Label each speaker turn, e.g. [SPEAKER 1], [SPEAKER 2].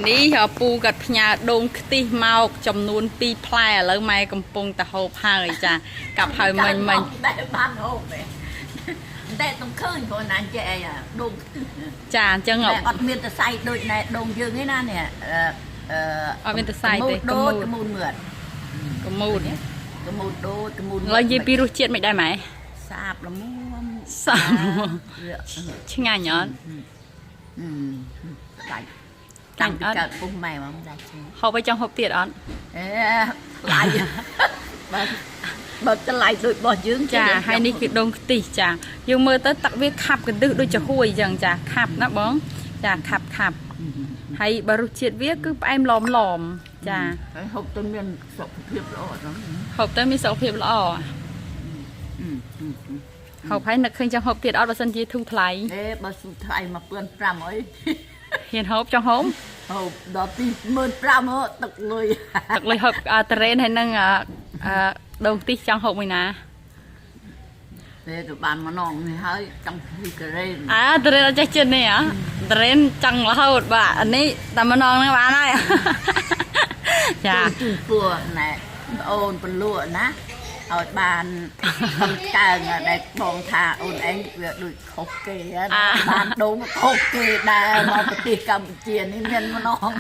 [SPEAKER 1] នេះពូកាត់ផ្ញើដូងខ្ទិះមកចំនួន2ផ្លែឥឡូវម៉ែកំពុងតែហូបហើយចាកាប់ហើយមិញ
[SPEAKER 2] តែបានហូបទេតែต้องឃើញព្រោះណាចេះអីដូង
[SPEAKER 1] ចាអញ្ចឹង
[SPEAKER 2] អត់មានតែសៃដូចណែដូងយើងទេណានេះ
[SPEAKER 1] អត់មានតែសៃទេ
[SPEAKER 2] កមូតមឿត
[SPEAKER 1] កមូត
[SPEAKER 2] កមូតដូតកមូត
[SPEAKER 1] ឡើយនិយាយពីរសជាតិមិនដែរម៉ែ
[SPEAKER 2] សាបល្មម
[SPEAKER 1] សាបឆ្ងាញ់អត់
[SPEAKER 2] ដាច់តាំងពីកើតពុះម៉ែមកដាច់
[SPEAKER 1] ហូបឲ្យចង់ហូបទៀតអត់
[SPEAKER 2] អេខ្លាយបើតម្លៃដូចរបស់យើង
[SPEAKER 1] ចាហើយនេះគឺដូងខ្ទិះចាយើងមើលទៅទឹកវាខាប់កន្ទឹះដូចចាហួយអញ្ចឹងចាខាប់ណាបងចាខាប់ហើយបើរសជាតិវាគឺផ្អែមឡមចា
[SPEAKER 2] ហើយហូបទៅមានសុខភាពល្អអត់
[SPEAKER 1] ហូបទៅមានសុខភាពល្អហូបហើយនឹកឃើញចង់ហូបទៀតអត់បើសិនជាធូរថ្លៃ
[SPEAKER 2] បើធូរថ្លៃ1500អី
[SPEAKER 1] ហ៊ានហូបចង់ហូប
[SPEAKER 2] ដល់2500ទឹកលុយ
[SPEAKER 1] ហូបត្រេនហើយនឹងដូងខ្ទិះចង់ហូបមួយណា
[SPEAKER 2] ទេទៅបានម្ដងនេះហើយចង់ពីត្រេន
[SPEAKER 1] ត្រេនអត់ចេះចិត្តនេះត្រេនចង់រហូតបាទអានេះតែម្ដងហ្នឹងបានហើយ
[SPEAKER 2] ចាជួយពួរណែអូនពលក់ណាឲ្យបានកើងដែលបងថាអូនឯងវាដូចខុសគេបានដូងខុសគេដែរមកប្រទេសកម្ពុជានេះមានម្ដង